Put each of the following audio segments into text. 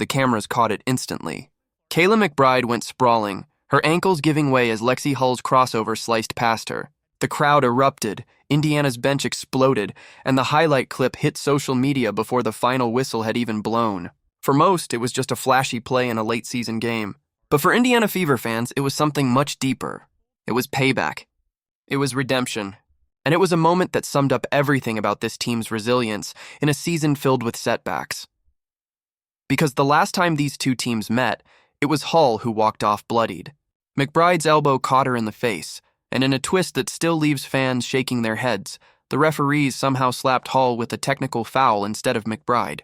The cameras caught it instantly. Kayla McBride went sprawling, her ankles giving way as Lexie Hull's crossover sliced past her. The crowd erupted, Indiana's bench exploded, and the highlight clip hit social media before the final whistle had even blown. For most, it was just a flashy play in a late-season game. But for Indiana Fever fans, it was something much deeper. It was payback. It was redemption. And it was a moment that summed up everything about this team's resilience in a season filled with setbacks. Because the last time these two teams met, it was Hull who walked off bloodied. McBride's elbow caught her in the face, and in a twist that still leaves fans shaking their heads, the referees somehow slapped Hull with a technical foul instead of McBride.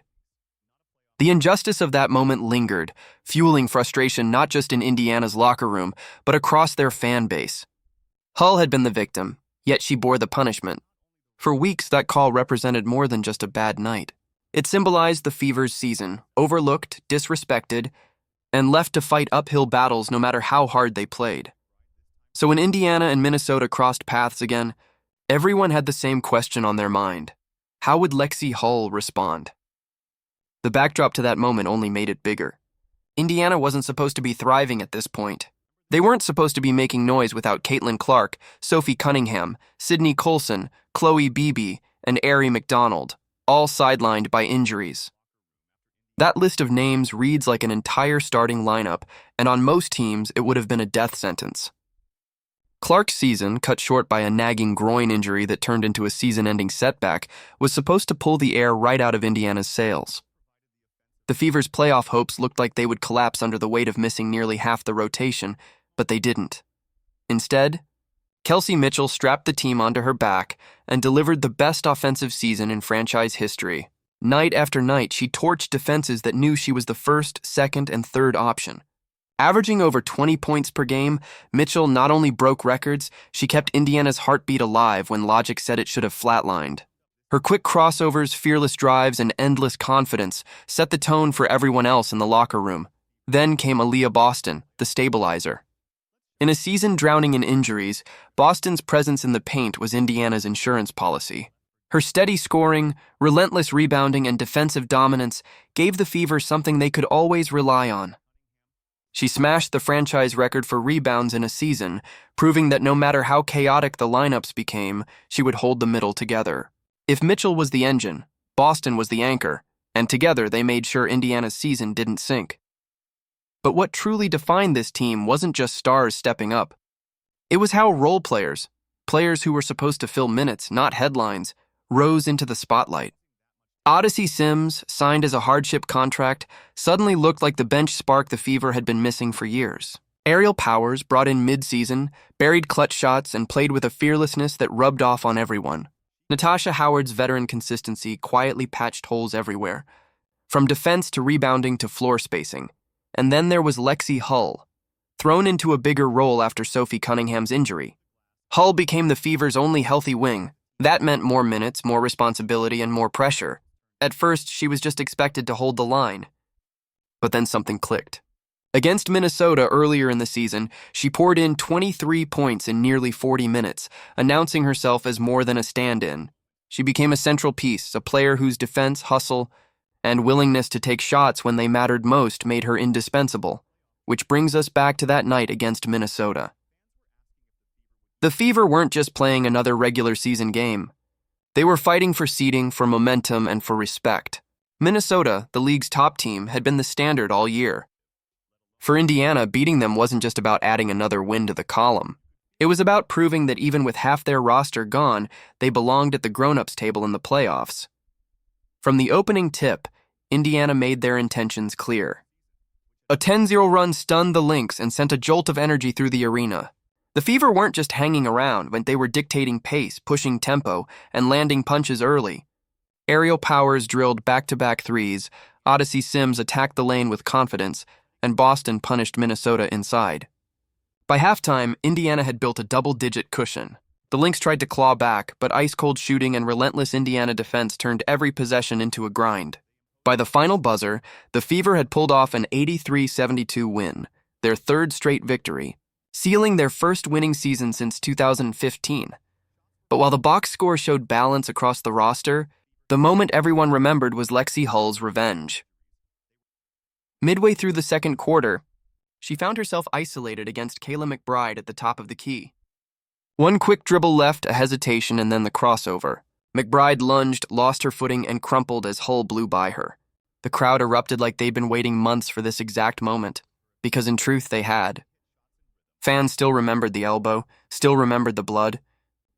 The injustice of that moment lingered, fueling frustration not just in Indiana's locker room, but across their fan base. Hull had been the victim, yet she bore the punishment. For weeks, that call represented more than just a bad night. It symbolized the Fever's season, overlooked, disrespected, and left to fight uphill battles no matter how hard they played. So when Indiana and Minnesota crossed paths again, everyone had the same question on their mind. How would Lexie Hull respond? The backdrop to that moment only made it bigger. Indiana wasn't supposed to be thriving at this point. They weren't supposed to be making noise without Caitlin Clark, Sophie Cunningham, Sydney Colson, Chloe Beebe, and Arie McDonald, all sidelined by injuries. That list of names reads like an entire starting lineup, and on most teams, it would have been a death sentence. Clark's season, cut short by a nagging groin injury that turned into a season-ending setback, was supposed to pull the air right out of Indiana's sails. The Fever's playoff hopes looked like they would collapse under the weight of missing nearly half the rotation, but they didn't. Instead, Kelsey Mitchell strapped the team onto her back and delivered the best offensive season in franchise history. Night after night, she torched defenses that knew she was the first, second, and third option. Averaging over 20 points per game, Mitchell not only broke records, she kept Indiana's heartbeat alive when logic said it should have flatlined. Her quick crossovers, fearless drives, and endless confidence set the tone for everyone else in the locker room. Then came Aaliyah Boston, the stabilizer. In a season drowning in injuries, Boston's presence in the paint was Indiana's insurance policy. Her steady scoring, relentless rebounding, and defensive dominance gave the Fever something they could always rely on. She smashed the franchise record for rebounds in a season, proving that no matter how chaotic the lineups became, she would hold the middle together. If Mitchell was the engine, Boston was the anchor, and together they made sure Indiana's season didn't sink. But what truly defined this team wasn't just stars stepping up. It was how role players who were supposed to fill minutes, not headlines, rose into the spotlight. Odyssey Sims, signed as a hardship contract, suddenly looked like the bench spark the Fever had been missing for years. Ariel Powers, brought in mid-season, buried clutch shots and played with a fearlessness that rubbed off on everyone. Natasha Howard's veteran consistency quietly patched holes everywhere, from defense to rebounding to floor spacing. And then there was Lexie Hull, thrown into a bigger role after Sophie Cunningham's injury. Hull became the Fever's only healthy wing. That meant more minutes, more responsibility, and more pressure. At first, she was just expected to hold the line. But then something clicked. Against Minnesota earlier in the season, she poured in 23 points in nearly 40 minutes, announcing herself as more than a stand-in. She became a central piece, a player whose defense, hustle, and willingness to take shots when they mattered most made her indispensable, which brings us back to that night against Minnesota. The Fever weren't just playing another regular season game. They were fighting for seeding, for momentum, and for respect. Minnesota, the league's top team, had been the standard all year. For Indiana, beating them wasn't just about adding another win to the column. It was about proving that even with half their roster gone, they belonged at the grown-ups table in the playoffs. From the opening tip, Indiana made their intentions clear. A 10-0 run stunned the Lynx and sent a jolt of energy through the arena. The Fever weren't just hanging around, but they were dictating pace, pushing tempo, and landing punches early. Ariel Powers drilled back-to-back threes, Odyssey Sims attacked the lane with confidence, and Boston punished Minnesota inside. By halftime, Indiana had built a double-digit cushion. The Lynx tried to claw back, but ice-cold shooting and relentless Indiana defense turned every possession into a grind. By the final buzzer, the Fever had pulled off an 83-72 win, their third straight victory, sealing their first winning season since 2015. But while the box score showed balance across the roster, the moment everyone remembered was Lexie Hull's revenge. Midway through the second quarter, she found herself isolated against Kayla McBride at the top of the key. One quick dribble left, a hesitation, and then the crossover. McBride lunged, lost her footing, and crumpled as Hull blew by her. The crowd erupted like they'd been waiting months for this exact moment, because in truth they had. Fans still remembered the elbow, still remembered the blood,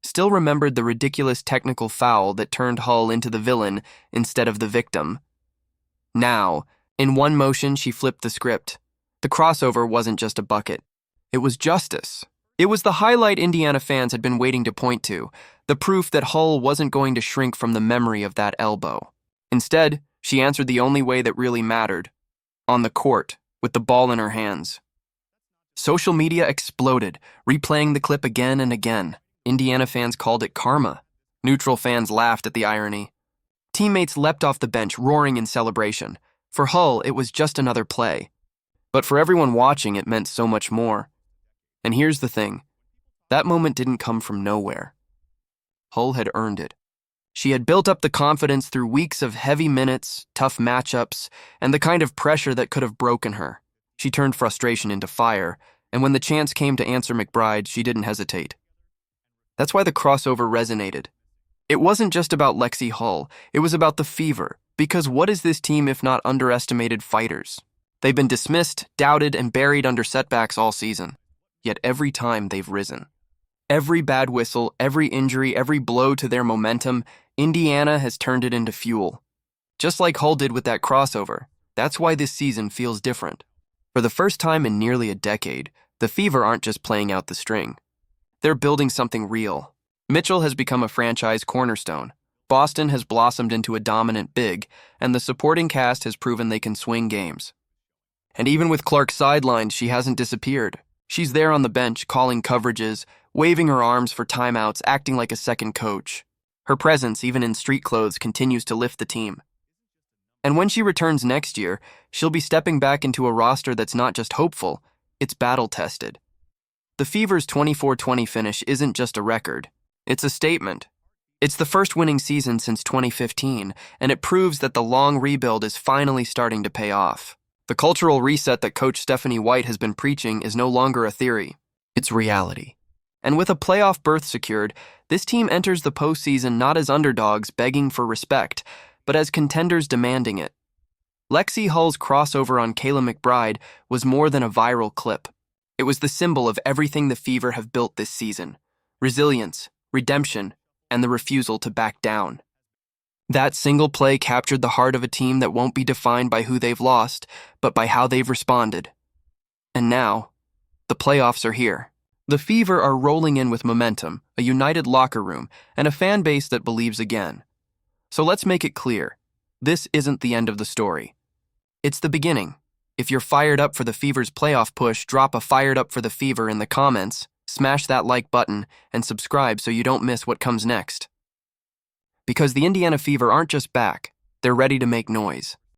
still remembered the ridiculous technical foul that turned Hull into the villain instead of the victim. Now, in one motion, she flipped the script. The crossover wasn't just a bucket. It was justice. It was the highlight Indiana fans had been waiting to point to, the proof that Hull wasn't going to shrink from the memory of that elbow. Instead, she answered the only way that really mattered, on the court, with the ball in her hands. Social media exploded, replaying the clip again and again. Indiana fans called it karma. Neutral fans laughed at the irony. Teammates leapt off the bench, roaring in celebration. For Hull, it was just another play. But for everyone watching, it meant so much more. And here's the thing. That moment didn't come from nowhere. Hull had earned it. She had built up the confidence through weeks of heavy minutes, tough matchups, and the kind of pressure that could have broken her. She turned frustration into fire, and when the chance came to answer McBride, she didn't hesitate. That's why the crossover resonated. It wasn't just about Lexie Hull, it was about the Fever, because what is this team if not underestimated fighters? They've been dismissed, doubted, and buried under setbacks all season. Yet every time they've risen. Every bad whistle, every injury, every blow to their momentum, Indiana has turned it into fuel. Just like Hull did with that crossover, that's why this season feels different. For the first time in nearly a decade, the Fever aren't just playing out the string. They're building something real. Mitchell has become a franchise cornerstone. Boston has blossomed into a dominant big, and the supporting cast has proven they can swing games. And even with Clark sidelined, she hasn't disappeared. She's there on the bench, calling coverages, waving her arms for timeouts, acting like a second coach. Her presence, even in street clothes, continues to lift the team. And when she returns next year, she'll be stepping back into a roster that's not just hopeful, it's battle-tested. The Fever's 24-20 finish isn't just a record. It's a statement. It's the first winning season since 2015, and it proves that the long rebuild is finally starting to pay off. The cultural reset that Coach Stephanie White has been preaching is no longer a theory. It's reality. And with a playoff berth secured, this team enters the postseason not as underdogs begging for respect, but as contenders demanding it. Lexie Hull's crossover on Kayla McBride was more than a viral clip. It was the symbol of everything the Fever have built this season. Resilience, redemption, and the refusal to back down. That single play captured the heart of a team that won't be defined by who they've lost, but by how they've responded. And now, the playoffs are here. The Fever are rolling in with momentum, a united locker room, and a fan base that believes again. So let's make it clear. This isn't the end of the story. It's the beginning. If you're fired up for the Fever's playoff push, drop a "fired up for the Fever" in the comments, smash that like button, and subscribe so you don't miss what comes next. Because the Indiana Fever aren't just back, they're ready to make noise.